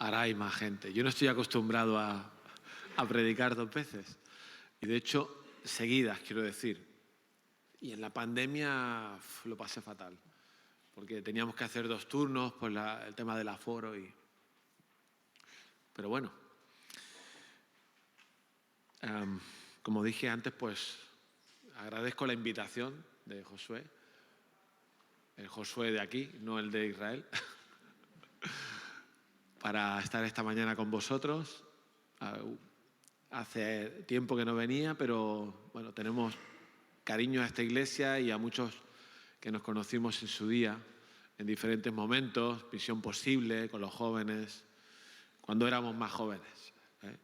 ahora hay más gente. Yo no estoy acostumbrado a predicar 2 veces. Y de hecho, seguidas, quiero decir. Y en la pandemia lo pasé fatal. Porque teníamos que hacer 2 turnos por el tema del aforo. Pero bueno, como dije antes, pues agradezco la invitación de Josué. El Josué de aquí, no el de Israel. Para estar esta mañana con vosotros. Hace tiempo que no venía, pero bueno, tenemos cariño a esta iglesia y a muchos que nos conocimos en su día, en diferentes momentos, Visión Posible, con los jóvenes, cuando éramos más jóvenes.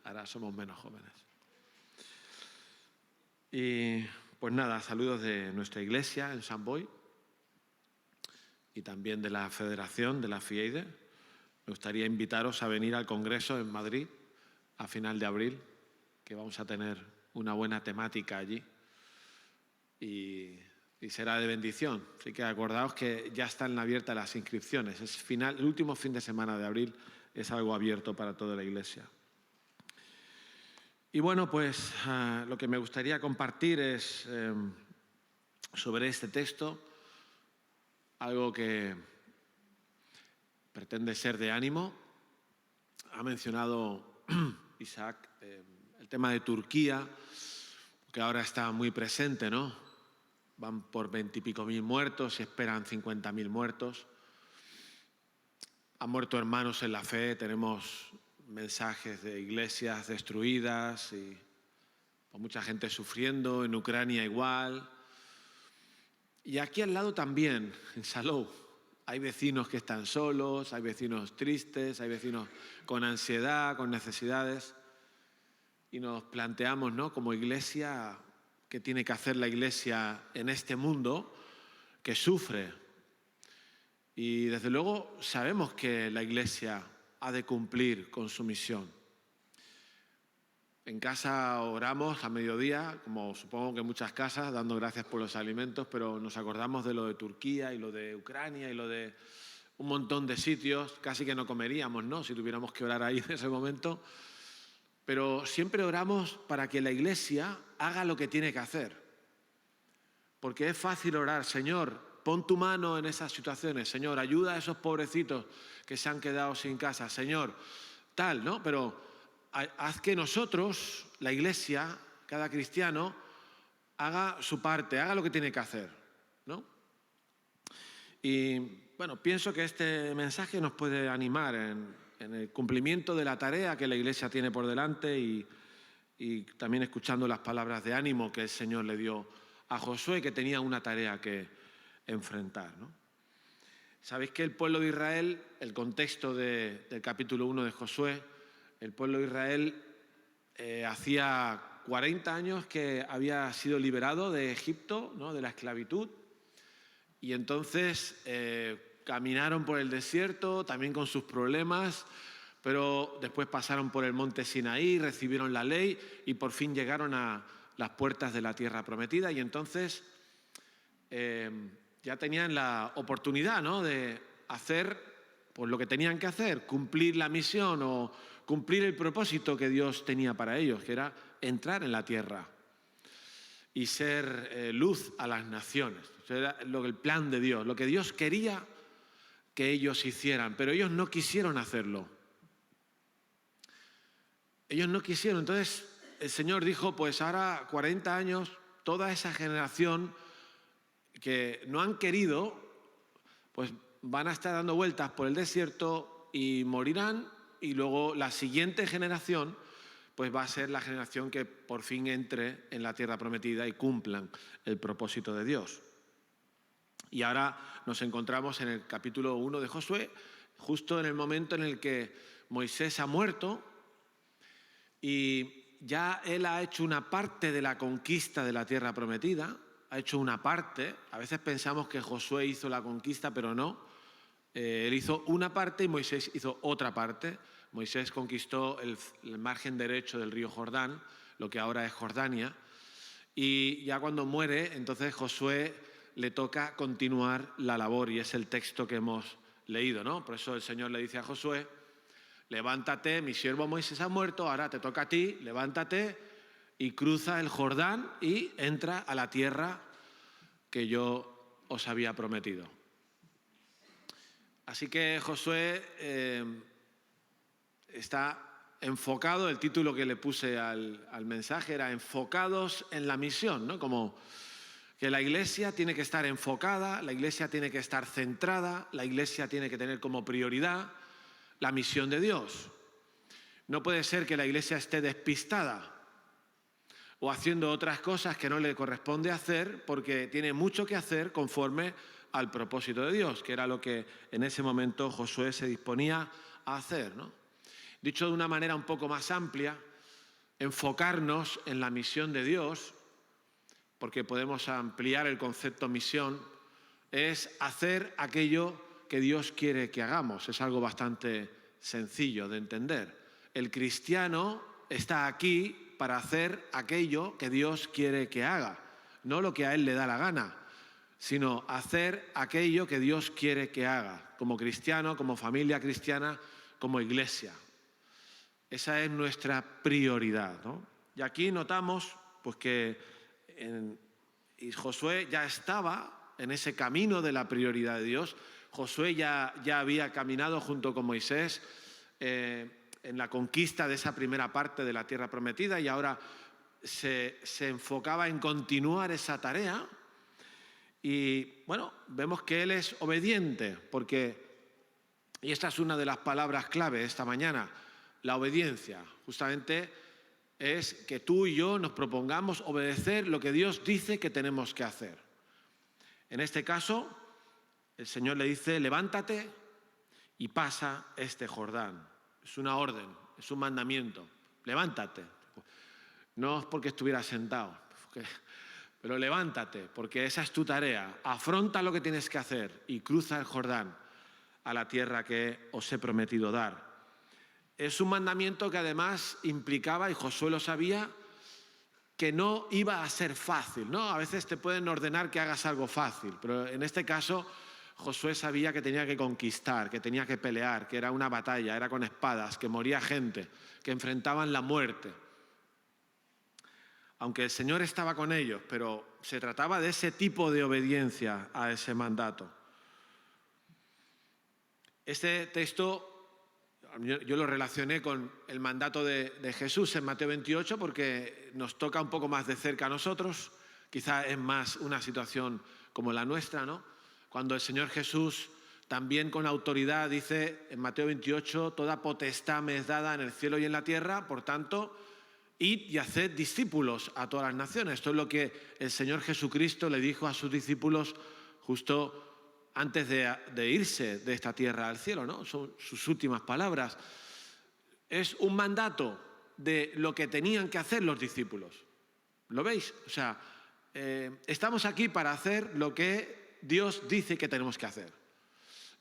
Ahora somos menos jóvenes. Y pues nada, saludos de nuestra iglesia en Sant Boi y también de la Federación, de la FIEIDE. Me gustaría invitaros a venir al Congreso en Madrid a final de abril, que vamos a tener una buena temática allí y será de bendición. Así que acordaos que ya están abiertas las inscripciones. El último fin de semana de abril es algo abierto para toda la iglesia. Y bueno, pues lo que me gustaría compartir es sobre este texto, algo que pretende ser de ánimo. Ha mencionado Isaac el tema de Turquía, que ahora está muy presente, ¿no? Van por 20 y pico mil muertos, se esperan 50.000 muertos. Han muerto hermanos en la fe, tenemos mensajes de iglesias destruidas y pues, mucha gente sufriendo, en Ucrania igual. Y aquí al lado también, en Salou, hay vecinos que están solos, hay vecinos tristes, hay vecinos con ansiedad, con necesidades. Y nos planteamos, ¿no?, como iglesia, ¿qué tiene que hacer la iglesia en este mundo que sufre? Y desde luego sabemos que la iglesia ha de cumplir con su misión. En casa oramos a mediodía, como supongo que en muchas casas, dando gracias por los alimentos, pero nos acordamos de lo de Turquía y lo de Ucrania y lo de un montón de sitios. Casi que no comeríamos, ¿no?, si tuviéramos que orar ahí en ese momento. Pero siempre oramos para que la iglesia haga lo que tiene que hacer. Porque es fácil orar, Señor, pon tu mano en esas situaciones. Señor, ayuda a esos pobrecitos que se han quedado sin casa. Señor, tal, ¿no? Pero haz que nosotros, la iglesia, cada cristiano, haga su parte, haga lo que tiene que hacer, ¿no? Y bueno, pienso que este mensaje nos puede animar en el cumplimiento de la tarea que la iglesia tiene por delante y también escuchando las palabras de ánimo que el Señor le dio a Josué, que tenía una tarea que enfrentar, ¿no? Sabéis que el pueblo de Israel, el contexto del capítulo 1 de Josué, el pueblo de Israel hacía 40 años que había sido liberado de Egipto, ¿no?, de la esclavitud, y entonces caminaron por el desierto, también con sus problemas, pero después pasaron por el monte Sinaí, recibieron la ley y por fin llegaron a las puertas de la tierra prometida. Y entonces ya tenían la oportunidad, ¿no?, de hacer pues, lo que tenían que hacer, cumplir la misión o cumplir el propósito que Dios tenía para ellos, que era entrar en la tierra y ser luz a las naciones. Eso era el plan de Dios, lo que Dios quería que ellos hicieran, pero ellos no quisieron hacerlo. Ellos no quisieron. Entonces el Señor dijo, pues ahora 40 años, toda esa generación que no han querido, pues van a estar dando vueltas por el desierto y morirán, y luego la siguiente generación pues va a ser la generación que por fin entre en la tierra prometida y cumplan el propósito de Dios. Y ahora nos encontramos en el capítulo 1 de Josué, justo en el momento en el que Moisés ha muerto y ya él ha hecho una parte de la conquista de la tierra prometida, ha hecho una parte. A veces pensamos que Josué hizo la conquista, pero no. Él hizo una parte y Moisés hizo otra parte. Moisés conquistó el margen derecho del río Jordán, lo que ahora es Jordania, y ya cuando muere, entonces Josué le toca continuar la labor, y es el texto que hemos leído, ¿no? Por eso el Señor le dice a Josué levántate, mi siervo Moisés ha muerto, ahora te toca a ti, levántate y cruza el Jordán y entra a la tierra que yo os había prometido. Así que Josué está enfocado, el título que le puse al mensaje era enfocados en la misión, ¿no? Como que la iglesia tiene que estar enfocada, la iglesia tiene que estar centrada, la iglesia tiene que tener como prioridad la misión de Dios. No puede ser que la iglesia esté despistada o haciendo otras cosas que no le corresponde hacer porque tiene mucho que hacer conforme al propósito de Dios, que era lo que en ese momento Josué se disponía a hacer, ¿no? Dicho de una manera un poco más amplia, enfocarnos en la misión de Dios, porque podemos ampliar el concepto misión, es hacer aquello que Dios quiere que hagamos. Es algo bastante sencillo de entender. El cristiano está aquí para hacer aquello que Dios quiere que haga, no lo que a él le da la gana, sino hacer aquello que Dios quiere que haga, como cristiano, como familia cristiana, como iglesia. Esa es nuestra prioridad, ¿no? Y aquí notamos pues, que Josué ya estaba en ese camino de la prioridad de Dios. Josué ya había caminado junto con Moisés en la conquista de esa primera parte de la tierra prometida y ahora se enfocaba en continuar esa tarea. Y bueno, vemos que él es obediente, y esta es una de las palabras clave esta mañana, la obediencia. Justamente es que tú y yo nos propongamos obedecer lo que Dios dice que tenemos que hacer. En este caso, el Señor le dice, levántate y pasa este Jordán. Es una orden, es un mandamiento. Levántate. No es porque estuviera sentado, pero levántate, porque esa es tu tarea. Afronta lo que tienes que hacer y cruza el Jordán a la tierra que os he prometido dar. Es un mandamiento que además implicaba, y Josué lo sabía, que no iba a ser fácil, ¿no? A veces te pueden ordenar que hagas algo fácil, pero en este caso Josué sabía que tenía que conquistar, que tenía que pelear, que era una batalla, era con espadas, que moría gente, que enfrentaban la muerte. Aunque el Señor estaba con ellos, pero se trataba de ese tipo de obediencia a ese mandato. Este texto yo lo relacioné con el mandato de Jesús en Mateo 28 porque nos toca un poco más de cerca a nosotros, quizá es más una situación como la nuestra, ¿no? Cuando el Señor Jesús también con autoridad dice en Mateo 28, toda potestad me es dada en el cielo y en la tierra, por tanto, id y haced discípulos a todas las naciones. Esto es lo que el Señor Jesucristo le dijo a sus discípulos justo antes de irse de esta tierra al cielo, ¿no? Son sus últimas palabras. Es un mandato de lo que tenían que hacer los discípulos. ¿Lo veis? O sea, estamos aquí para hacer lo que Dios dice que tenemos que hacer.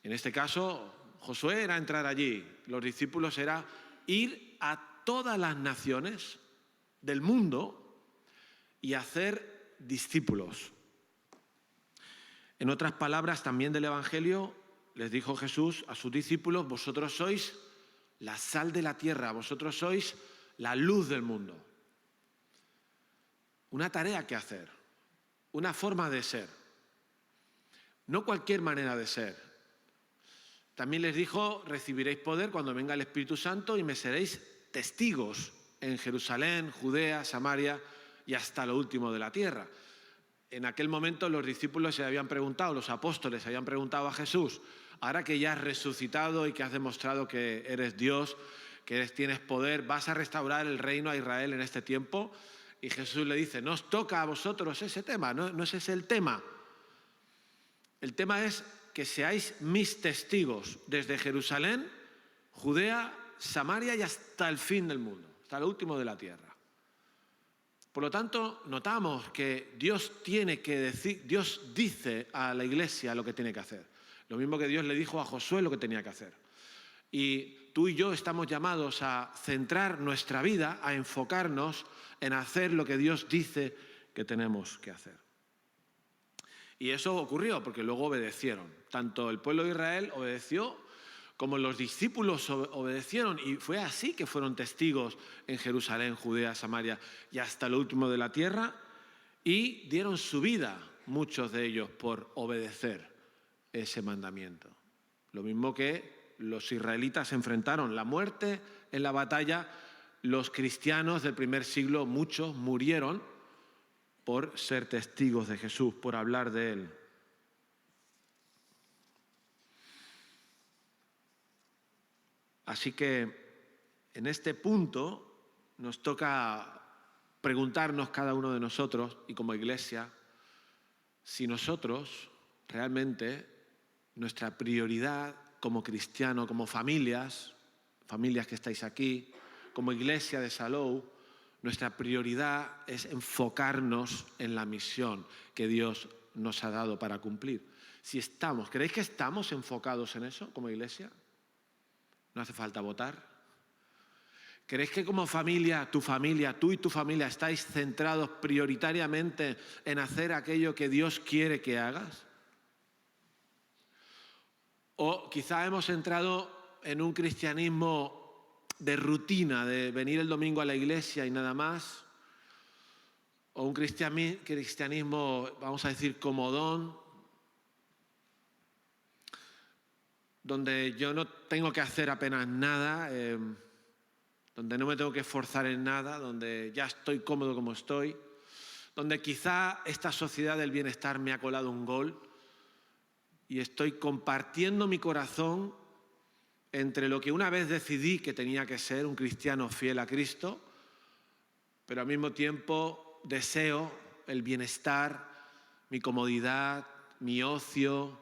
En este caso, Josué era entrar allí. Los discípulos era ir a todas las naciones del mundo y hacer discípulos. En otras palabras, también del Evangelio, les dijo Jesús a sus discípulos, vosotros sois la sal de la tierra, vosotros sois la luz del mundo. Una tarea que hacer, una forma de ser, no cualquier manera de ser. También les dijo, recibiréis poder cuando venga el Espíritu Santo y me seréis testigos en Jerusalén, Judea, Samaria y hasta lo último de la tierra. En aquel momento los discípulos se habían preguntado, los apóstoles se habían preguntado a Jesús, ahora que ya has resucitado y que has demostrado que eres Dios, que tienes poder, ¿vas a restaurar el reino a Israel en este tiempo? Y Jesús le dice, no os toca a vosotros ese tema, no ese es el tema. El tema es que seáis mis testigos desde Jerusalén, Judea, Samaria y hasta el fin del mundo, hasta lo último de la tierra. Por lo tanto, notamos que Dios dice a la iglesia lo que tiene que hacer. Lo mismo que Dios le dijo a Josué lo que tenía que hacer. Y tú y yo estamos llamados a centrar nuestra vida, a enfocarnos en hacer lo que Dios dice que tenemos que hacer. Y eso ocurrió porque luego obedecieron. Tanto el pueblo de Israel obedeció como los discípulos obedecieron, y fue así que fueron testigos en Jerusalén, Judea, Samaria y hasta lo último de la tierra, y dieron su vida, muchos de ellos, por obedecer ese mandamiento. Lo mismo que los israelitas enfrentaron la muerte en la batalla, los cristianos del primer siglo, muchos murieron por ser testigos de Jesús, por hablar de Él. Así que en este punto nos toca preguntarnos cada uno de nosotros y como iglesia, si nosotros realmente nuestra prioridad como cristiano, como familias que estáis aquí, como iglesia de Salou, nuestra prioridad es enfocarnos en la misión que Dios nos ha dado para cumplir. ¿Creéis que estamos enfocados en eso como iglesia? No hace falta votar. ¿Creéis que como familia, tú y tu familia, estáis centrados prioritariamente en hacer aquello que Dios quiere que hagas? O quizá hemos entrado en un cristianismo de rutina, de venir el domingo a la iglesia y nada más. O un cristianismo, vamos a decir, comodón, donde yo no tengo que hacer apenas nada, donde no me tengo que esforzar en nada, donde ya estoy cómodo como estoy, donde quizá esta sociedad del bienestar me ha colado un gol y estoy compartiendo mi corazón entre lo que una vez decidí que tenía que ser un cristiano fiel a Cristo, pero al mismo tiempo deseo el bienestar, mi comodidad, mi ocio.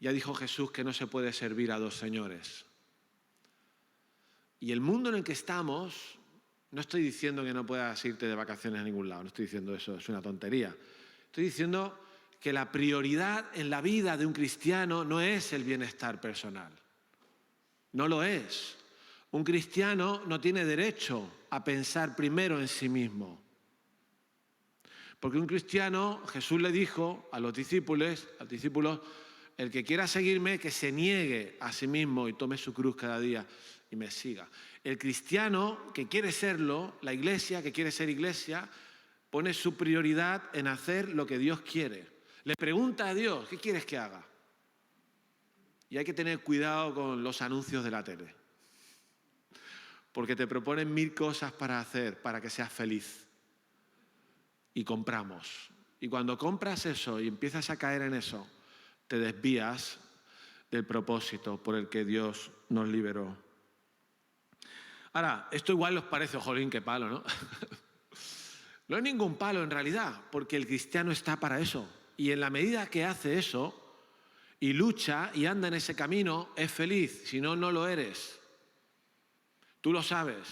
Ya dijo Jesús que no se puede servir a dos señores. Y el mundo en el que estamos, no estoy diciendo que no puedas irte de vacaciones a ningún lado, no estoy diciendo eso, es una tontería. Estoy diciendo que la prioridad en la vida de un cristiano no es el bienestar personal. No lo es. Un cristiano no tiene derecho a pensar primero en sí mismo. Porque un cristiano, Jesús le dijo a los discípulos, el que quiera seguirme, que se niegue a sí mismo y tome su cruz cada día y me siga. El cristiano que quiere serlo, la iglesia que quiere ser iglesia, pone su prioridad en hacer lo que Dios quiere. Le pregunta a Dios, ¿qué quieres que haga? Y hay que tener cuidado con los anuncios de la tele. Porque te proponen 1000 cosas para hacer, para que seas feliz. Y compramos. Y cuando compras eso y empiezas a caer en eso, te desvías del propósito por el que Dios nos liberó. Ahora, esto igual os parece, jolín, qué palo, ¿no? No es ningún palo en realidad, porque el cristiano está para eso. Y en la medida que hace eso y lucha y anda en ese camino, es feliz. Si no, no lo eres. Tú lo sabes.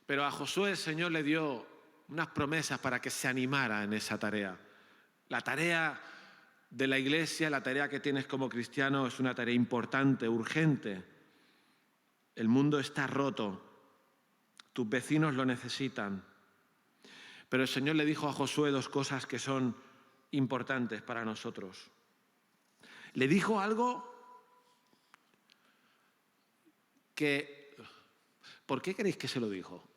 Pero a Josué el Señor le dio unas promesas para que se animara en esa tarea. La tarea de la iglesia, la tarea que tienes como cristiano es una tarea importante, urgente. El mundo está roto. Tus vecinos lo necesitan. Pero el Señor le dijo a Josué 2 cosas que son importantes para nosotros. Le dijo algo que... ¿Por qué creéis que se lo dijo?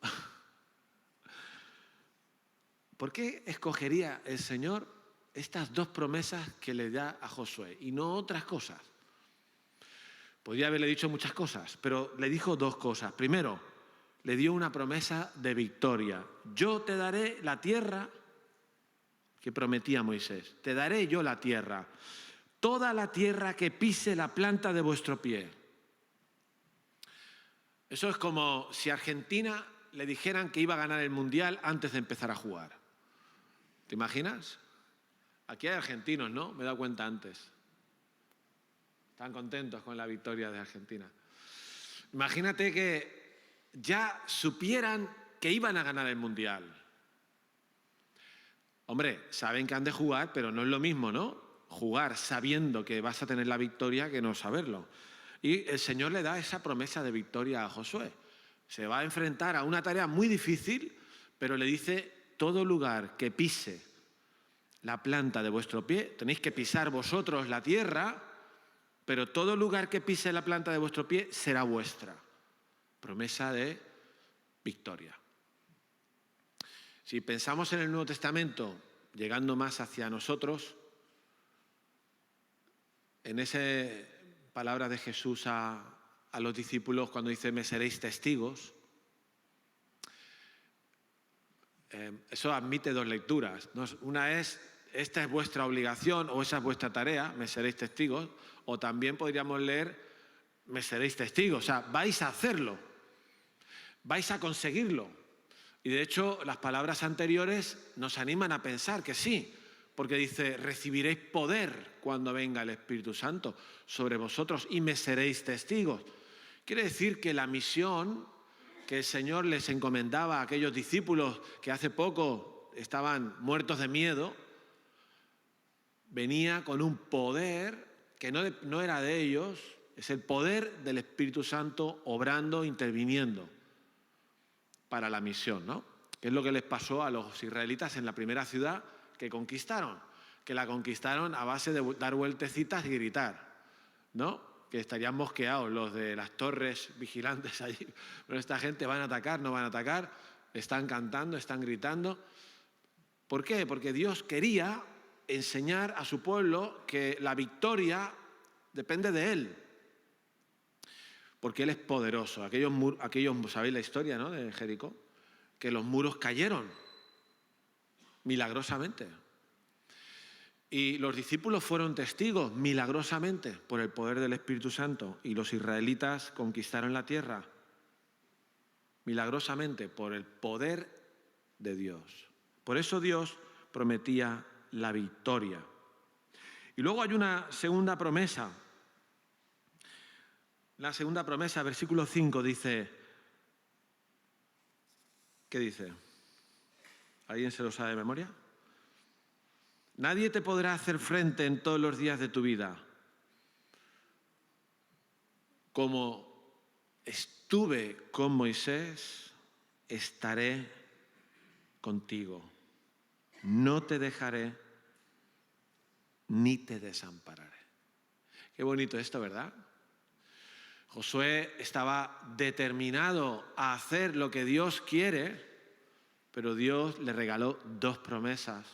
¿Por qué escogería el Señor estas 2 promesas que le da a Josué y no otras cosas? Podría haberle dicho muchas cosas, pero le dijo 2 cosas. Primero, le dio una promesa de victoria. Yo te daré la tierra que prometía Moisés. Te daré yo la tierra. Toda la tierra que pise la planta de vuestro pie. Eso es como si a Argentina le dijeran que iba a ganar el Mundial antes de empezar a jugar. ¿Te imaginas? Aquí hay argentinos, ¿no? Me he dado cuenta antes. Están contentos con la victoria de Argentina. Imagínate que ya supieran que iban a ganar el Mundial. Hombre, saben que han de jugar, pero no es lo mismo, ¿no? Jugar sabiendo que vas a tener la victoria que no saberlo. Y el Señor le da esa promesa de victoria a Josué. Se va a enfrentar a una tarea muy difícil, pero le dice, todo lugar que pise la planta de vuestro pie, tenéis que pisar vosotros la tierra, pero todo lugar que pise la planta de vuestro pie será vuestra. Promesa de victoria. Si pensamos en el Nuevo Testamento, llegando más hacia nosotros, en esa palabra de Jesús a los discípulos cuando dice, me seréis testigos, eso admite dos lecturas, ¿no? Una es, esta es vuestra obligación o esa es vuestra tarea, me seréis testigos, o también podríamos leer, me seréis testigos, o sea, vais a hacerlo, vais a conseguirlo. Y de hecho, las palabras anteriores nos animan a pensar que sí, porque dice, recibiréis poder cuando venga el Espíritu Santo sobre vosotros y me seréis testigos. Quiere decir que la misión que el Señor les encomendaba a aquellos discípulos que hace poco estaban muertos de miedo, venía con un poder que no era de ellos, es el poder del Espíritu Santo obrando, interviniendo para la misión, ¿no? Que es lo que les pasó a los israelitas en la primera ciudad que conquistaron, que la conquistaron a base de dar vueltecitas y gritar, ¿no? Que estarían mosqueados los de las torres vigilantes allí. Pero esta gente van a atacar, no van a atacar, están cantando, están gritando. ¿Por qué? Porque Dios quería enseñar a su pueblo que la victoria depende de Él. Porque Él es poderoso. Aquellos ¿sabéis la historia, no?, de Jericó? Que los muros cayeron milagrosamente. Y los discípulos fueron testigos milagrosamente por el poder del Espíritu Santo. Y los israelitas conquistaron la tierra milagrosamente por el poder de Dios. Por eso Dios prometía la victoria. Y luego hay una segunda promesa. La segunda promesa, versículo 5, dice... ¿Qué dice? ¿Alguien se lo sabe de memoria? Nadie te podrá hacer frente en todos los días de tu vida. Como estuve con Moisés, estaré contigo. No te dejaré ni te desampararé. Qué bonito esto, ¿verdad? Josué estaba determinado a hacer lo que Dios quiere, pero Dios le regaló dos promesas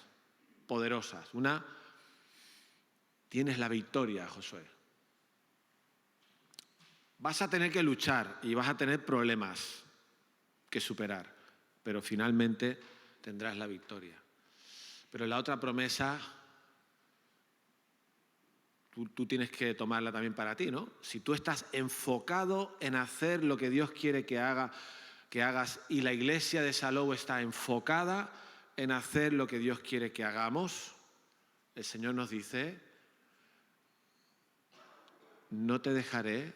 poderosas. Una, tienes la victoria, Josué. Vas a tener que luchar y vas a tener problemas que superar, pero finalmente tendrás la victoria. Pero la otra promesa, tú tienes que tomarla también para ti, ¿no? Si tú estás enfocado en hacer lo que Dios quiere que hagas y la iglesia de Salou está enfocada en hacer lo que Dios quiere que hagamos, el Señor nos dice, no te dejaré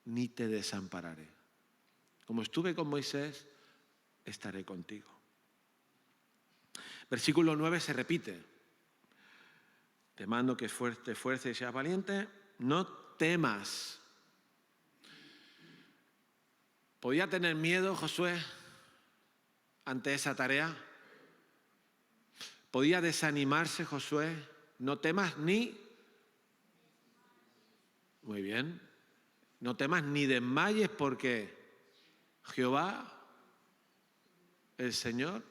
ni te desampararé. Como estuve con Moisés, estaré contigo. Versículo 9 se repite. Te mando que te esfuerces y seas valiente, no temas. ¿Podía tener miedo Josué ante esa tarea? ¿Podía desanimarse Josué? No temas ni... Muy bien. No temas ni desmayes porque Jehová, el Señor,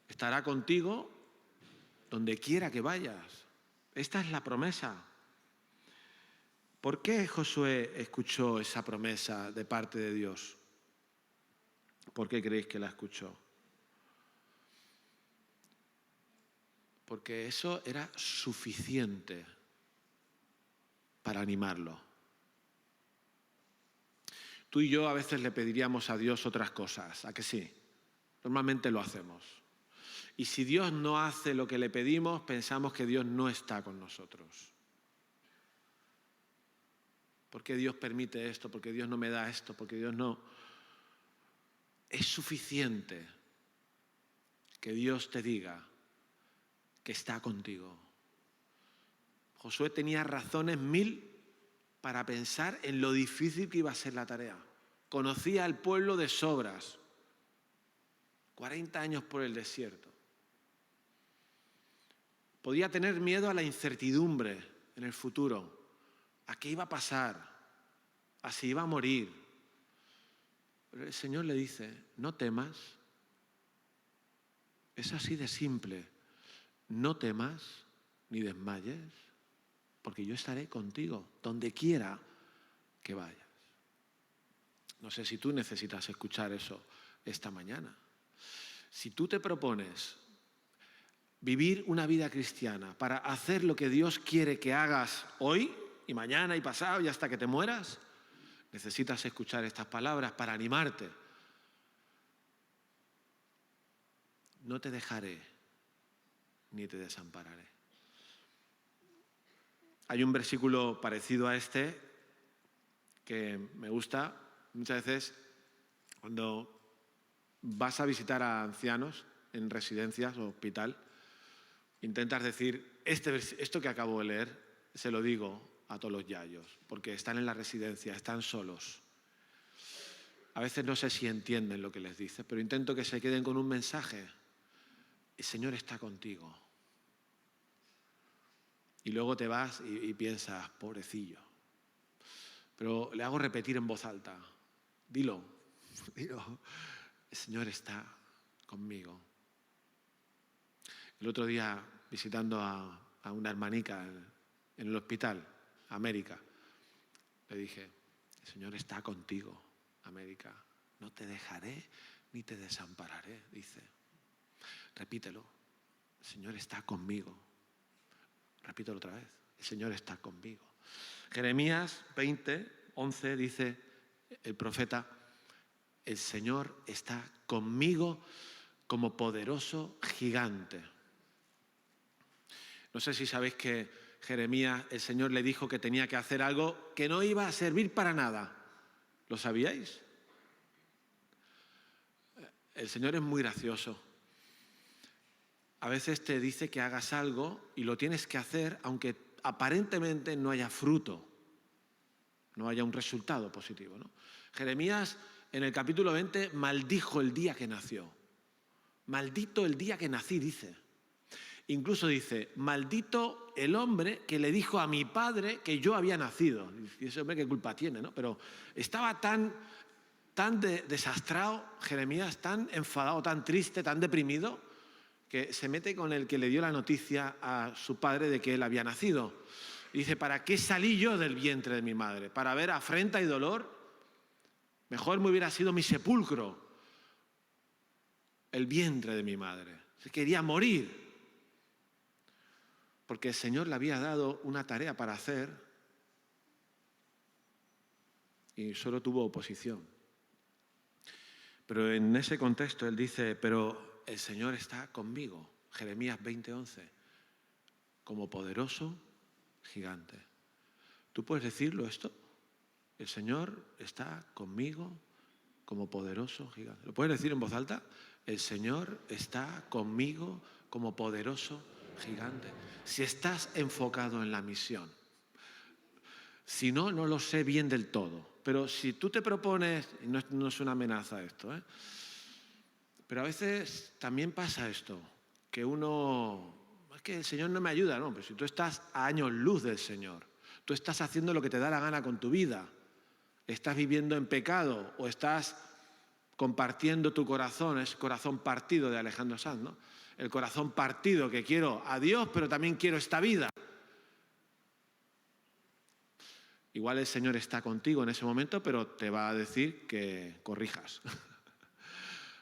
estará contigo donde quiera que vayas. Esta es la promesa. ¿Por qué Josué escuchó esa promesa de parte de Dios? ¿Por qué creéis que la escuchó? Porque eso era suficiente para animarlo. Tú y yo a veces le pediríamos a Dios otras cosas, ¿a que sí? Normalmente lo hacemos. Y si Dios no hace lo que le pedimos, pensamos que Dios no está con nosotros. ¿Por qué Dios permite esto? ¿Por qué Dios no me da esto? ¿Por qué Dios no? Es suficiente que Dios te diga que está contigo. Josué tenía razones 1000 para pensar en lo difícil que iba a ser la tarea. Conocía al pueblo de sobras. 40 años por el desierto. Podía tener miedo a la incertidumbre en el futuro. a qué iba a pasar, a si iba a morir. Pero el Señor le dice, no temas. Es así de simple. No temas ni desmayes, porque yo estaré contigo donde quiera que vayas. No sé si tú necesitas escuchar eso esta mañana. Si tú te propones vivir una vida cristiana para hacer lo que Dios quiere que hagas hoy y mañana y pasado y hasta que te mueras, necesitas escuchar estas palabras para animarte. No te dejaré ni te desampararé. Hay un versículo parecido a este que me gusta. Muchas veces cuando vas a visitar a ancianos en residencias o hospital, intentas decir, esto que acabo de leer, se lo digo a todos los yayos, porque están en la residencia, están solos. A veces no sé si entienden lo que les dices, pero intento que se queden con un mensaje. El Señor está contigo. Y luego te vas y piensas, pobrecillo. Pero le hago repetir en voz alta. Dilo, el Señor está conmigo. El otro día, visitando a una hermanica en el hospital, América, le dije, el Señor está contigo, América. No te dejaré ni te desampararé, dice. Repítelo, el Señor está conmigo. Repítelo otra vez, el Señor está conmigo. Jeremías 20:11 dice el profeta, el Señor está conmigo como poderoso gigante. No sé si sabéis que Jeremías, el Señor le dijo que tenía que hacer algo que no iba a servir para nada. ¿Lo sabíais? El Señor es muy gracioso. A veces te dice que hagas algo y lo tienes que hacer aunque aparentemente no haya fruto, no haya un resultado positivo, ¿no? Jeremías en el capítulo 20 maldijo el día que nació. Maldito el día que nací, dice. Incluso dice, maldito el hombre que le dijo a mi padre que yo había nacido. Y ese hombre qué culpa tiene, ¿no? Pero estaba tan desastrado Jeremías, tan enfadado, tan triste, tan deprimido, que se mete con el que le dio la noticia a su padre de que él había nacido. Y dice, ¿para qué salí yo del vientre de mi madre? ¿Para ver afrenta y dolor? Mejor me hubiera sido mi sepulcro, el vientre de mi madre. Se quería morir, porque el Señor le había dado una tarea para hacer y solo tuvo oposición. Pero en ese contexto él dice, pero el Señor está conmigo, Jeremías 20:11, como poderoso gigante. ¿Tú puedes decirlo esto? El Señor está conmigo como poderoso gigante. ¿Lo puedes decir en voz alta? El Señor está conmigo como poderoso gigante. Si estás enfocado en la misión. Si no, no lo sé bien del todo. Pero si tú te propones, y no es una amenaza esto, pero a veces también pasa esto, que uno, es que el Señor no me ayuda, no, pero si tú estás a años luz del Señor, tú estás haciendo lo que te da la gana con tu vida, estás viviendo en pecado o estás compartiendo tu corazón, es corazón partido de Alejandro Sanz, ¿no? El corazón partido que quiero a Dios, pero también quiero esta vida. Igual el Señor está contigo en ese momento, pero te va a decir que corrijas.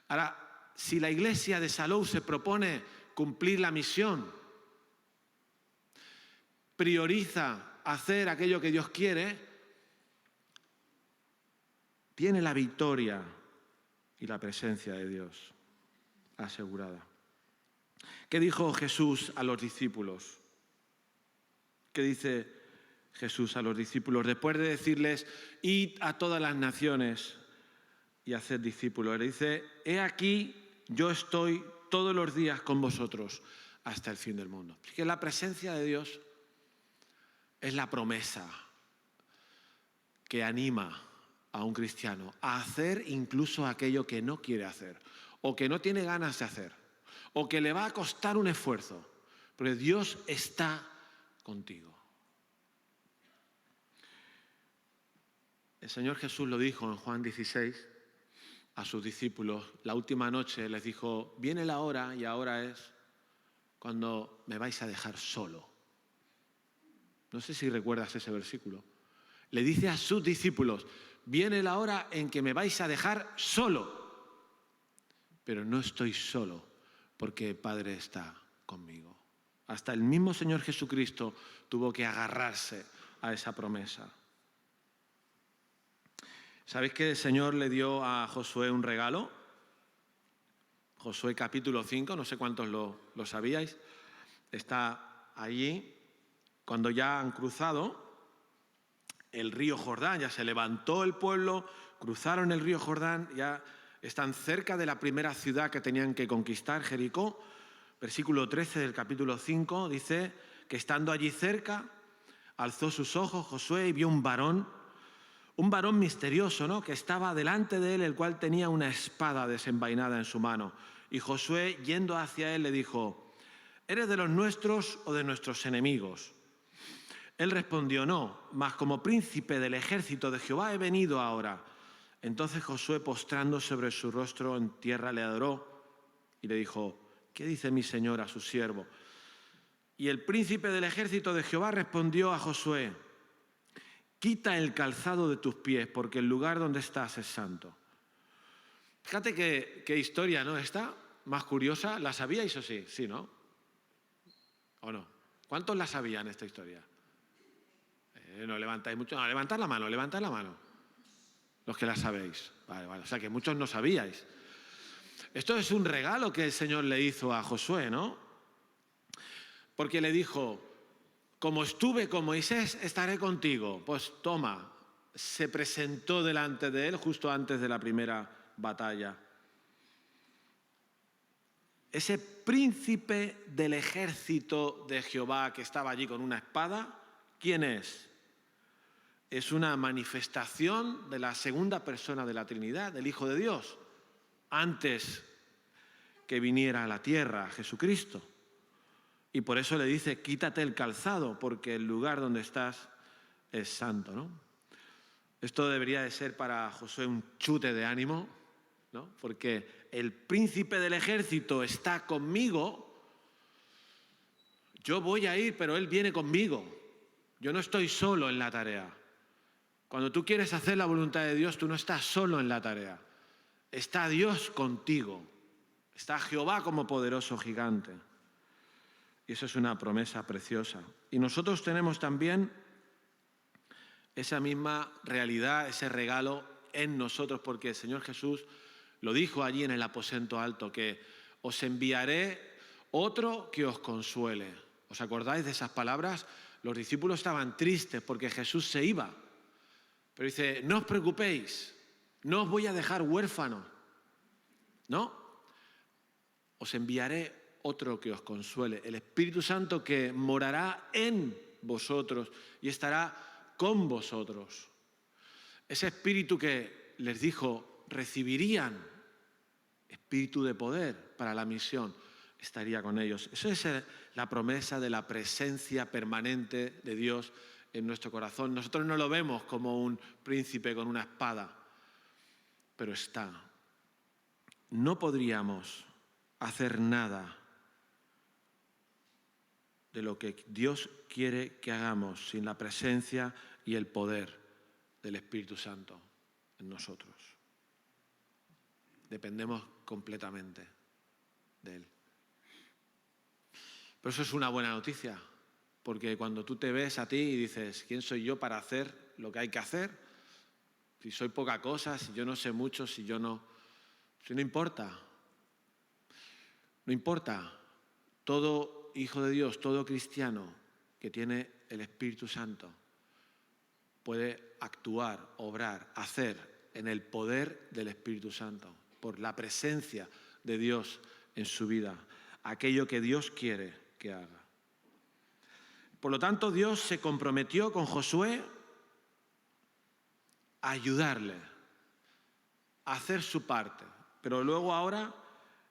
Ahora, si la iglesia de Salou se propone cumplir la misión, prioriza hacer aquello que Dios quiere, tiene la victoria y la presencia de Dios asegurada. ¿Qué dijo Jesús a los discípulos? ¿Qué dice Jesús a los discípulos? Después de decirles, id a todas las naciones y haced discípulos, le dice, he aquí, yo estoy todos los días con vosotros hasta el fin del mundo. Porque la presencia de Dios es la promesa que anima a un cristiano a hacer incluso aquello que no quiere hacer, o que no tiene ganas de hacer, o que le va a costar un esfuerzo, porque Dios está contigo. El Señor Jesús lo dijo en Juan 16 a sus discípulos. La última noche les dijo, viene la hora y ahora es cuando me vais a dejar solo. No sé si recuerdas ese versículo. Le dice a sus discípulos, viene la hora en que me vais a dejar solo, pero no estoy solo porque el Padre está conmigo. Hasta el mismo Señor Jesucristo tuvo que agarrarse a esa promesa. ¿Sabéis que el Señor le dio a Josué un regalo? Josué capítulo 5, no sé cuántos lo sabíais, está allí cuando ya han cruzado el río Jordán, ya se levantó el pueblo, cruzaron el río Jordán, ya están cerca de la primera ciudad que tenían que conquistar, Jericó. Versículo 13 del capítulo 5 dice que estando allí cerca, alzó sus ojos Josué y vio un varón misterioso, ¿no?, que estaba delante de él, el cual tenía una espada desenvainada en su mano. Y Josué, yendo hacia él, le dijo, ¿eres de los nuestros o de nuestros enemigos? Él respondió, no, mas como príncipe del ejército de Jehová he venido ahora. Entonces Josué, postrando sobre su rostro en tierra, le adoró y le dijo, ¿qué dice mi señor a su siervo? Y el príncipe del ejército de Jehová respondió a Josué, quita el calzado de tus pies, porque el lugar donde estás es santo. Fíjate qué historia, ¿no? Esta, más curiosa. ¿La sabíais o sí? Sí, ¿no? ¿O no? ¿Cuántos la sabían esta historia? No levantáis mucho. No, levantad la mano. Los que la sabéis. Vale. O sea que muchos no sabíais. Esto es un regalo que el Señor le hizo a Josué, ¿no? Porque le dijo, como estuve con Moisés, estaré contigo. Pues toma, se presentó delante de él justo antes de la primera batalla. Ese príncipe del ejército de Jehová que estaba allí con una espada, ¿quién es? Es una manifestación de la segunda persona de la Trinidad, del Hijo de Dios, antes que viniera a la tierra Jesucristo. Y por eso le dice, quítate el calzado, porque el lugar donde estás es santo, ¿no? Esto debería de ser para Josué un chute de ánimo, ¿no? Porque el príncipe del ejército está conmigo, yo voy a ir, pero él viene conmigo. Yo no estoy solo en la tarea. Cuando tú quieres hacer la voluntad de Dios, tú no estás solo en la tarea. Está Dios contigo. Está Jehová como poderoso gigante. Y eso es una promesa preciosa. Y nosotros tenemos también esa misma realidad, ese regalo en nosotros, porque el Señor Jesús lo dijo allí en el aposento alto, que os enviaré otro que os consuele. ¿Os acordáis de esas palabras? Los discípulos estaban tristes porque Jesús se iba. Pero dice, no os preocupéis, no os voy a dejar huérfanos. ¿No? Os enviaré otro que os consuele, el Espíritu Santo que morará en vosotros y estará con vosotros. Ese Espíritu que les dijo, recibirían Espíritu de poder para la misión, estaría con ellos. Eso es la promesa de la presencia permanente de Dios en nuestro corazón. Nosotros no lo vemos como un príncipe con una espada, pero está. No podríamos hacer nada de lo que Dios quiere que hagamos sin la presencia y el poder del Espíritu Santo en nosotros. Dependemos completamente de Él. Pero eso es una buena noticia, porque cuando tú te ves a ti y dices, ¿quién soy yo para hacer lo que hay que hacer? Si soy poca cosa, si yo no sé mucho, si no importa. No importa. Todo hijo de Dios, todo cristiano que tiene el Espíritu Santo puede actuar, obrar, hacer en el poder del Espíritu Santo, por la presencia de Dios en su vida, aquello que Dios quiere que haga. Por lo tanto, Dios se comprometió con Josué a ayudarle, a hacer su parte, pero luego ahora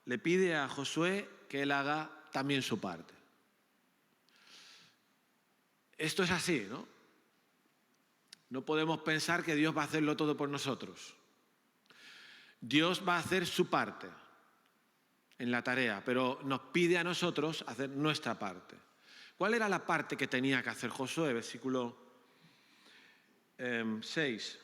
le pide a Josué que él haga también su parte. Esto es así, ¿no? No podemos pensar que Dios va a hacerlo todo por nosotros. Dios va a hacer su parte en la tarea, pero nos pide a nosotros hacer nuestra parte. ¿Cuál era la parte que tenía que hacer Josué? Versículo 6.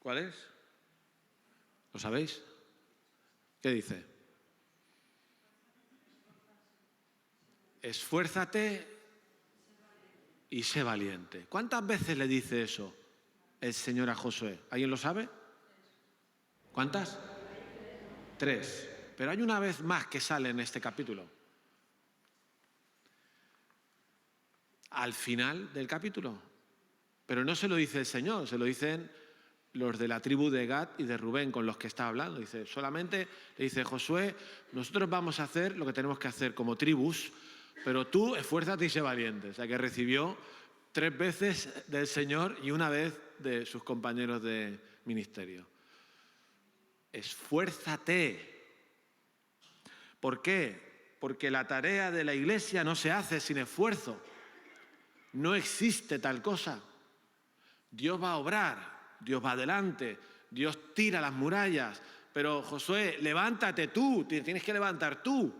¿Cuál es? ¿Lo sabéis? ¿Qué dice? Esfuérzate y sé valiente. ¿Cuántas veces le dice eso el Señor a Josué? ¿Alguien lo sabe? ¿Cuántas? 3. Pero hay una vez más que sale en este capítulo. Al final del capítulo. Pero no se lo dice el Señor, se lo dicen los de la tribu de Gad y de Rubén con los que está hablando. Dice, solamente le dice Josué, nosotros vamos a hacer lo que tenemos que hacer como tribus, pero tú esfuérzate y sé valiente. O sea que recibió 3 veces del Señor y una vez de sus compañeros de ministerio. Esfuérzate. ¿Por qué? Porque la tarea de la iglesia no se hace sin esfuerzo. No existe tal cosa. Dios va a obrar. Dios va adelante, Dios tira las murallas, pero Josué, levántate tú, te tienes que levantar tú.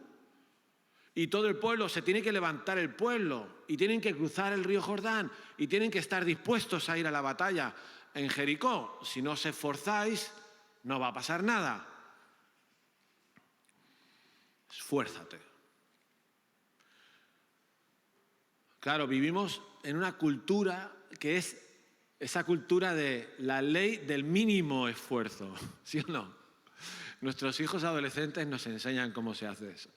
Y todo el pueblo, se tiene que levantar el pueblo, y tienen que cruzar el río Jordán, y tienen que estar dispuestos a ir a la batalla en Jericó. Si no os esforzáis, no va a pasar nada. Esfuérzate. Claro, vivimos en una cultura que es esa cultura de la ley del mínimo esfuerzo, ¿sí o no? Nuestros hijos adolescentes nos enseñan cómo se hace eso.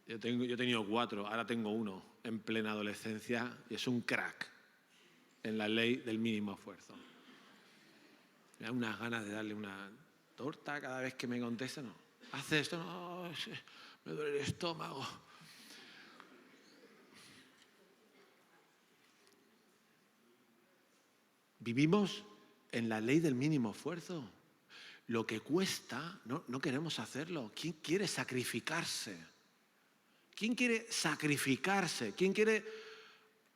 Yo he tenido 4, ahora tengo 1 en plena adolescencia y es un crack en la ley del mínimo esfuerzo. Me da unas ganas de darle una torta cada vez que me contesta, no. Hace esto, no, me duele el estómago. Vivimos en la ley del mínimo esfuerzo. Lo que cuesta, no queremos hacerlo. ¿Quién quiere sacrificarse? ¿Quién quiere sacrificarse? ¿Quién quiere...?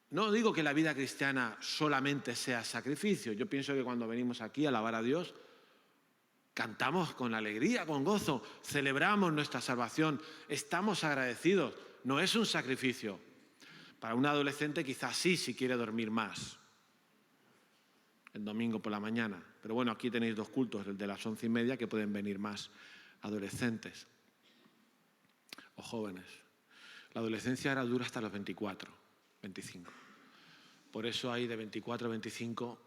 No digo que la vida cristiana solamente sea sacrificio. Yo pienso que cuando venimos aquí a alabar a Dios, cantamos con alegría, con gozo, celebramos nuestra salvación, estamos agradecidos. No es un sacrificio. Para un adolescente quizás sí, si quiere dormir más. El domingo por la mañana. Pero bueno, aquí tenéis 2 cultos, el de las 11:30, que pueden venir más adolescentes o jóvenes. La adolescencia ahora dura hasta los 24, 25. Por eso hay de 24 a 25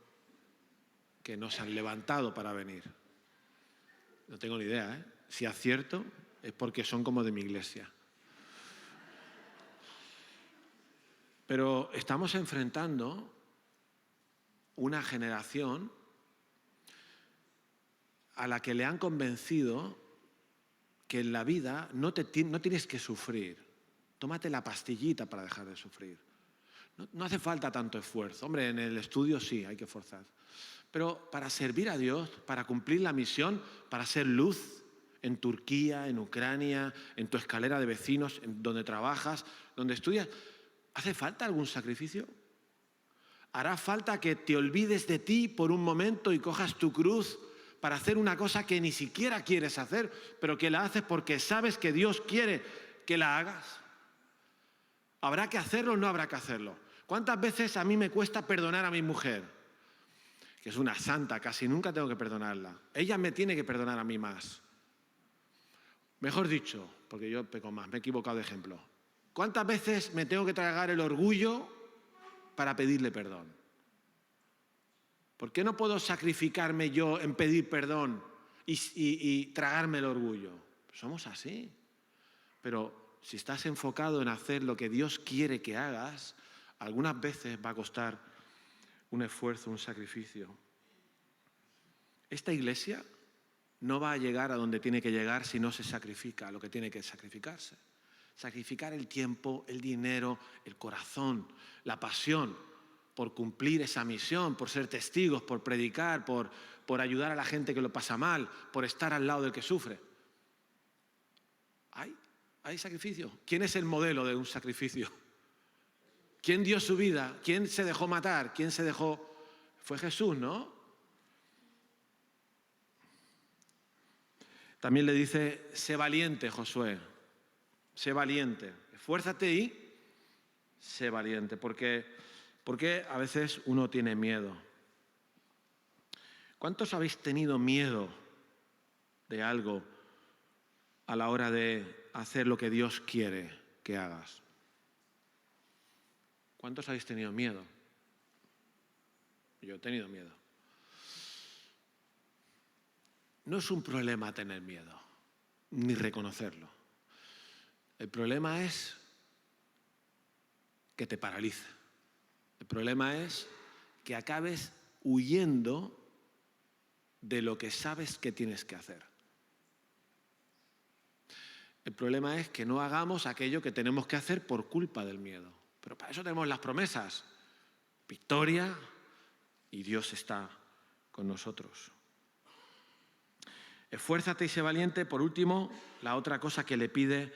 que no se han levantado para venir. No tengo ni idea, ¿eh? Si acierto es porque son como de mi iglesia. Pero estamos enfrentando una generación a la que le han convencido que en la vida no tienes que sufrir. Tómate la pastillita para dejar de sufrir. No hace falta tanto esfuerzo. Hombre, en el estudio sí, hay que esforzar. Pero para servir a Dios, para cumplir la misión, para ser luz en Turquía, en Ucrania, en tu escalera de vecinos, en donde trabajas, donde estudias, ¿hace falta algún sacrificio? ¿Hará falta que te olvides de ti por un momento y cojas tu cruz para hacer una cosa que ni siquiera quieres hacer, pero que la haces porque sabes que Dios quiere que la hagas? ¿Habrá que hacerlo o no habrá que hacerlo? ¿Cuántas veces a mí me cuesta perdonar a mi mujer? Que es una santa, casi nunca tengo que perdonarla. Ella me tiene que perdonar a mí más. Mejor dicho, porque yo peco más, me he equivocado de ejemplo. ¿Cuántas veces me tengo que tragar el orgullo para pedirle perdón? ¿Por qué no puedo sacrificarme yo en pedir perdón y tragarme el orgullo? Somos así. Pero si estás enfocado en hacer lo que Dios quiere que hagas, algunas veces va a costar un esfuerzo, un sacrificio. Esta iglesia no va a llegar a donde tiene que llegar si no se sacrifica lo que tiene que sacrificarse. Sacrificar el tiempo, el dinero, el corazón, la pasión por cumplir esa misión, por ser testigos, por predicar, por ayudar a la gente que lo pasa mal, por estar al lado del que sufre. ¿Hay sacrificio? ¿Quién es el modelo de un sacrificio? ¿Quién dio su vida? ¿Quién se dejó matar? ¿Quién se dejó...? Fue Jesús, ¿no? También le dice, sé valiente, Josué, sé valiente. Esfuérzate y sé valiente, porque a veces uno tiene miedo. ¿Cuántos habéis tenido miedo de algo a la hora de hacer lo que Dios quiere que hagas? ¿Cuántos habéis tenido miedo? Yo he tenido miedo. No es un problema tener miedo, ni reconocerlo. El problema es que te paralice. El problema es que acabes huyendo de lo que sabes que tienes que hacer. El problema es que no hagamos aquello que tenemos que hacer por culpa del miedo. Pero para eso tenemos las promesas. Victoria, y Dios está con nosotros. Esfuérzate y sé valiente. Por último, la otra cosa que le pide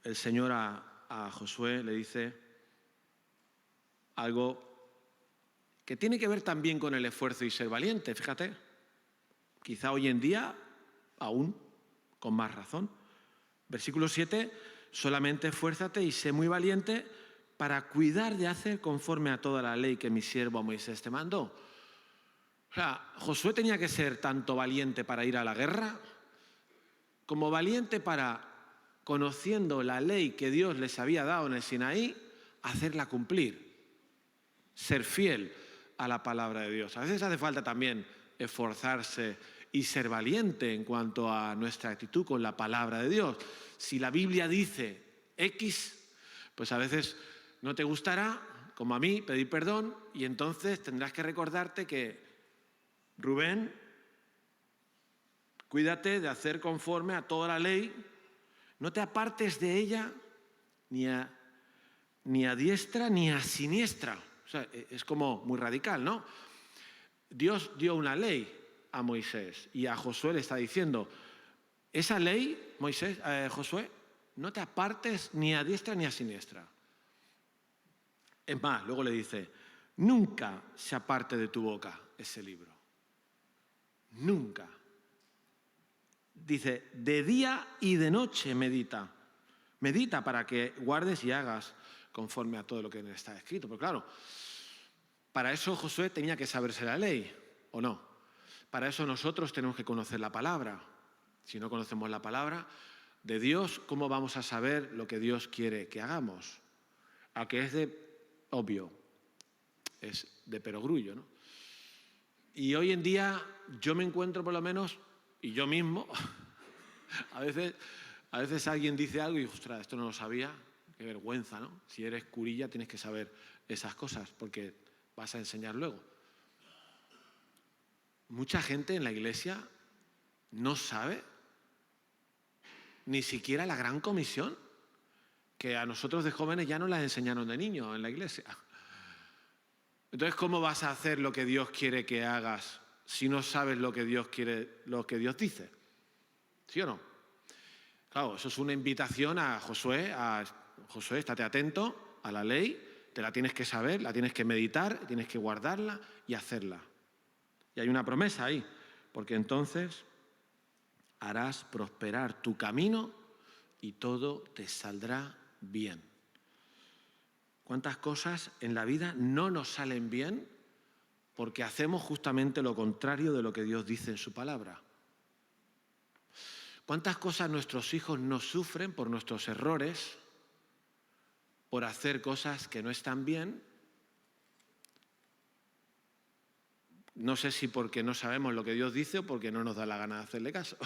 el Señor a Josué, le dice algo que tiene que ver también con el esfuerzo y ser valiente. Fíjate, quizá hoy en día aún con más razón. Versículo 7, solamente esfuérzate y sé muy valiente para cuidar de hacer conforme a toda la ley que mi siervo Moisés te mandó. O sea, Josué tenía que ser tanto valiente para ir a la guerra como valiente para, conociendo la ley que Dios les había dado en el Sinaí, hacerla cumplir, ser fiel a la palabra de Dios. A veces hace falta también esforzarse y ser valiente en cuanto a nuestra actitud con la palabra de Dios. Si la Biblia dice X, pues a veces no te gustará, como a mí, pedir perdón, y entonces tendrás que recordarte que, Rubén, cuídate de hacer conforme a toda la ley, no te apartes de ella ni a diestra ni a siniestra. O sea, es como muy radical, ¿no? Dios dio una ley a Moisés y a Josué le está diciendo, esa ley, Josué, no te apartes ni a diestra ni a siniestra. Es más, luego le dice, nunca se aparte de tu boca ese libro. Nunca. Dice, de día y de noche medita. Medita para que guardes y hagas conforme a todo lo que está escrito. Pero claro, para eso Josué tenía que saberse la ley, ¿o no? Para eso nosotros tenemos que conocer la palabra. Si no conocemos la palabra de Dios, ¿cómo vamos a saber lo que Dios quiere que hagamos? A que es de obvio, es de perogrullo, ¿no? Y hoy en día yo me encuentro por lo menos, y yo mismo, a veces alguien dice algo y, ostras, esto no lo sabía, qué vergüenza, ¿no? Si eres curilla tienes que saber esas cosas porque vas a enseñar luego. Mucha gente en la iglesia no sabe ni siquiera la gran comisión que a nosotros de jóvenes ya nos la enseñaron de niños en la iglesia. Entonces, ¿cómo vas a hacer lo que Dios quiere que hagas si no sabes lo que Dios quiere, lo que Dios dice? ¿Sí o no? Claro, eso es una invitación a Josué, Josué, estate atento a la ley, te la tienes que saber, la tienes que meditar, tienes que guardarla y hacerla. Y hay una promesa ahí, porque entonces harás prosperar tu camino y todo te saldrá bien. ¿Cuántas cosas en la vida no nos salen bien porque hacemos justamente lo contrario de lo que Dios dice en su palabra? ¿Cuántas cosas nuestros hijos no sufren por nuestros errores, por hacer cosas que no están bien? No sé si porque no sabemos lo que Dios dice o porque no nos da la gana de hacerle caso.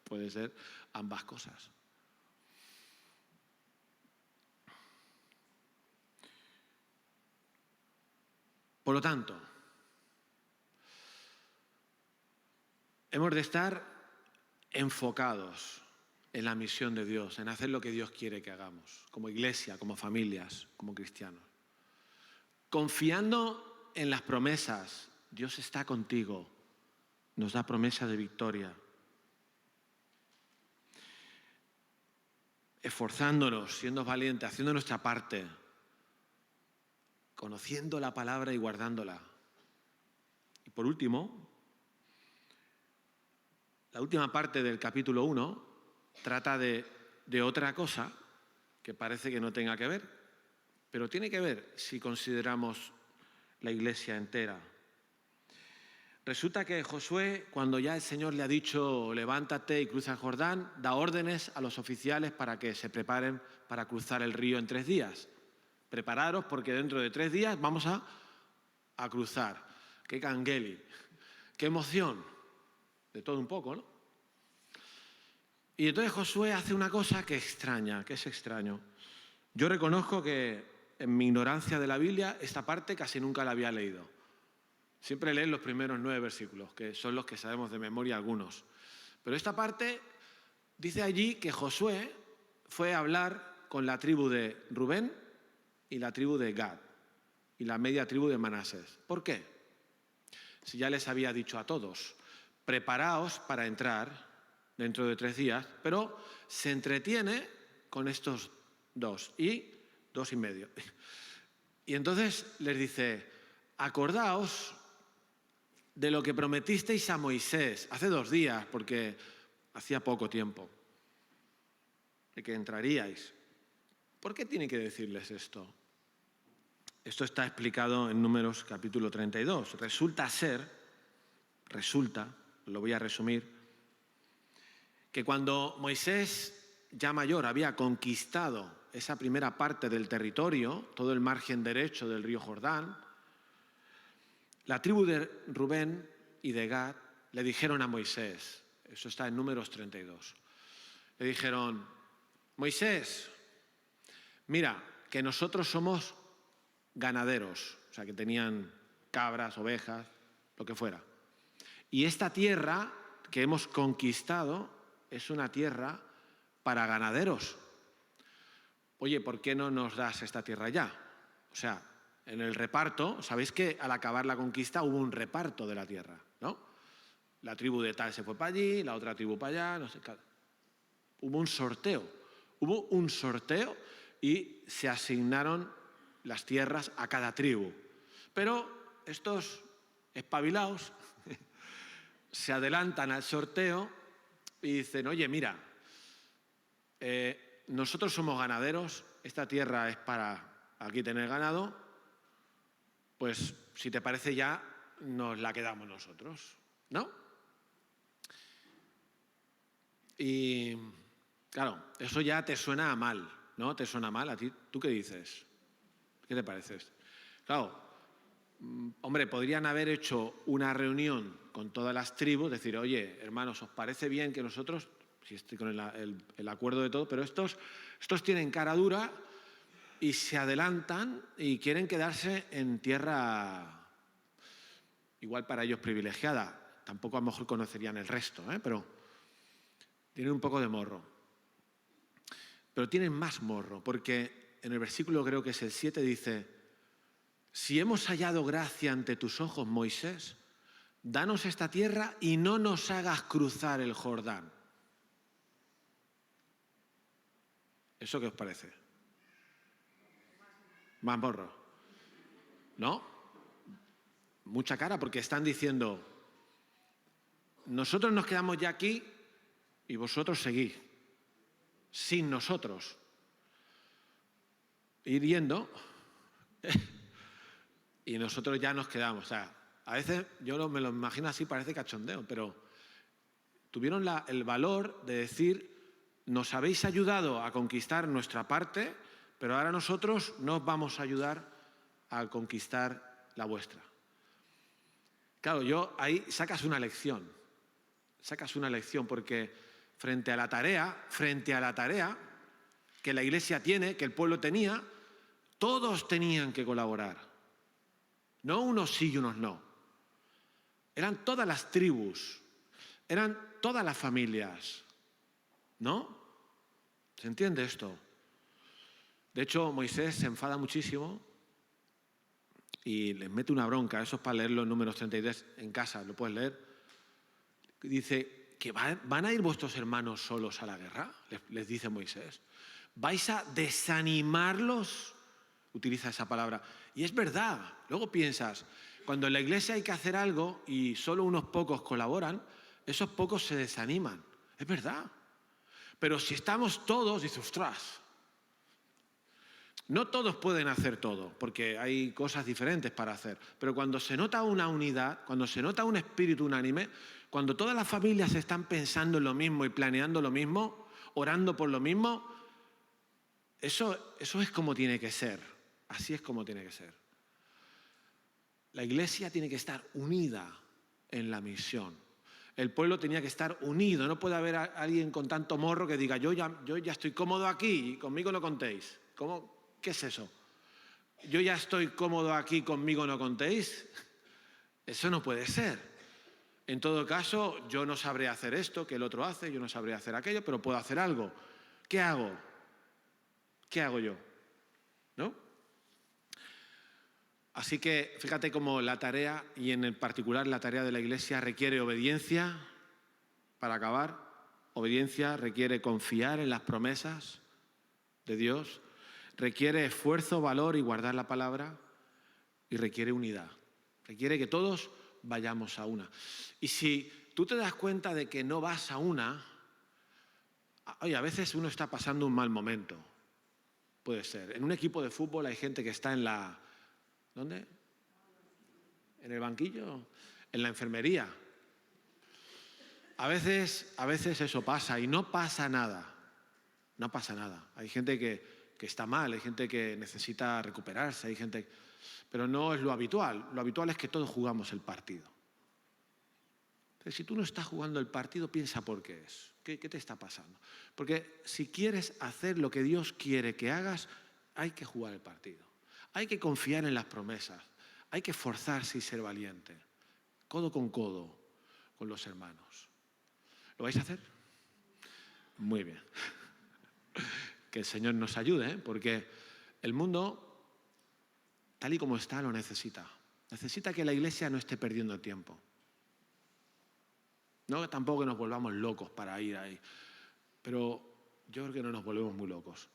Puede ser ambas cosas. Por lo tanto, hemos de estar enfocados en la misión de Dios, en hacer lo que Dios quiere que hagamos, como iglesia, como familias, como cristianos. Confiando en las promesas, Dios está contigo, nos da promesa de victoria. esforzándonos, siendo valientes, haciendo nuestra parte, conociendo la palabra y guardándola. Y por último, la última parte del capítulo 1 trata de otra cosa que parece que no tenga que ver, pero tiene que ver si consideramos la iglesia entera. Resulta que Josué, cuando ya el Señor le ha dicho levántate y cruza el Jordán, da órdenes a los oficiales para que se preparen para cruzar el río en 3 días. Prepararos porque dentro de 3 días vamos a cruzar. ¡Qué cangueli! ¡Qué emoción! De todo un poco, ¿no? Y entonces Josué hace una cosa que extraña, que es extraño. Yo reconozco que en mi ignorancia de la Biblia esta parte casi nunca la había leído. Siempre leen los primeros 9 versículos, que son los que sabemos de memoria algunos. Pero esta parte dice allí que Josué fue a hablar con la tribu de Rubén y la tribu de Gad y la media tribu de Manasés. ¿Por qué? Si ya les había dicho a todos, preparaos para entrar dentro de 3 días, pero se entretiene con estos 2 y 2 y medio. Y entonces les dice, acordaos de lo que prometisteis a Moisés hace 2 días, porque hacía poco tiempo, de que entraríais. ¿Por qué tiene que decirles esto? Esto está explicado en Números capítulo 32. Resulta, lo voy a resumir, que cuando Moisés, ya mayor, había conquistado esa primera parte del territorio, todo el margen derecho del río Jordán, la tribu de Rubén y de Gad le dijeron a Moisés, eso está en Números 32, le dijeron, Moisés, mira, que nosotros somos ganaderos, o sea, que tenían cabras, ovejas, lo que fuera. Y esta tierra que hemos conquistado es una tierra para ganaderos. Oye, ¿por qué no nos das esta tierra ya? O sea, en el reparto, sabéis que al acabar la conquista hubo un reparto de la tierra, ¿no? La tribu de tal se fue para allí, la otra tribu para allá, no sé. Hubo un sorteo y se asignaron las tierras a cada tribu. Pero estos espabilados se adelantan al sorteo y dicen, oye, mira, nosotros somos ganaderos, esta tierra es para aquí tener ganado, pues si te parece ya nos la quedamos nosotros, ¿no? Y claro, eso ya te suena mal, ¿no? ¿Te suena mal a ti? ¿Tú qué dices? ¿Qué te parece? Claro, hombre, podrían haber hecho una reunión con todas las tribus, decir, oye, hermanos, ¿os parece bien que nosotros, si estoy con el acuerdo de todo, pero estos tienen cara dura y se adelantan y quieren quedarse en tierra igual para ellos privilegiada? Tampoco a lo mejor conocerían el resto, pero tienen un poco de morro. Pero tienen más morro, porque en el versículo, creo que es el 7, dice, si hemos hallado gracia ante tus ojos, Moisés, danos esta tierra y no nos hagas cruzar el Jordán. ¿Eso qué os parece? Más morro, ¿no? Mucha cara, porque están diciendo, nosotros nos quedamos ya aquí y vosotros seguís, sin nosotros. Ir yendo y nosotros ya nos quedamos. O sea, a veces yo me lo imagino así, parece cachondeo, pero tuvieron el valor de decir, nos habéis ayudado a conquistar nuestra parte, pero ahora nosotros no os vamos a ayudar a conquistar la vuestra. Claro, ahí sacas una lección, porque frente a la tarea que la iglesia tiene, que el pueblo tenía, todos tenían que colaborar. No unos sí y unos no. Eran todas las tribus, eran todas las familias, ¿no? ¿Se entiende esto? De hecho, Moisés se enfada muchísimo y les mete una bronca. Eso es para leerlo en Números 33 en casa, lo puedes leer. Dice que van a ir vuestros hermanos solos a la guerra, les dice Moisés. ¿Vais a desanimarlos? Utiliza esa palabra. Y es verdad. Luego piensas, cuando en la iglesia hay que hacer algo y solo unos pocos colaboran, esos pocos se desaniman. Es verdad. Pero si estamos todos, dices, ostras, no todos pueden hacer todo, porque hay cosas diferentes para hacer. Pero cuando se nota una unidad, cuando se nota un espíritu unánime, cuando todas las familias están pensando en lo mismo y planeando lo mismo, orando por lo mismo, eso es como tiene que ser. Así es como tiene que ser. La iglesia tiene que estar unida en la misión. El pueblo tenía que estar unido. No puede haber alguien con tanto morro que diga, yo ya estoy cómodo aquí y conmigo no contéis. ¿Qué es eso? Yo ya estoy cómodo aquí, conmigo no contéis. Eso no puede ser. En todo caso, yo no sabré hacer esto que el otro hace, yo no sabré hacer aquello, pero puedo hacer algo. ¿Qué hago? ¿Qué hago yo? ¿No? Así que fíjate cómo la tarea, y en particular la tarea de la Iglesia, requiere obediencia, para acabar. Obediencia requiere confiar en las promesas de Dios, requiere esfuerzo, valor y guardar la palabra, y requiere unidad. Requiere que todos vayamos a una. Y si tú te das cuenta de que no vas a una, oye, a veces uno está pasando un mal momento. Puede ser. En un equipo de fútbol hay gente que está en la... ¿Dónde? ¿En el banquillo? En la enfermería. A veces eso pasa y no pasa nada. No pasa nada. Hay gente que está mal, hay gente que necesita recuperarse, hay gente... Pero no es lo habitual. Lo habitual es que todos jugamos el partido. Entonces, si tú no estás jugando el partido, piensa por qué es. ¿Qué te está pasando? Porque si quieres hacer lo que Dios quiere que hagas, hay que jugar el partido. Hay que confiar en las promesas. Hay que esforzarse y ser valiente. Codo con los hermanos. ¿Lo vais a hacer? Muy bien. Que el Señor nos ayude, porque el mundo, tal y como está, lo necesita. Necesita que la Iglesia no esté perdiendo tiempo. No tampoco que nos volvamos locos para ir ahí. Pero yo creo que no nos volvemos muy locos.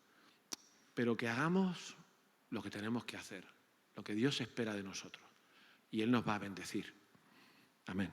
Pero que hagamos lo que tenemos que hacer, lo que Dios espera de nosotros. Y Él nos va a bendecir. Amén.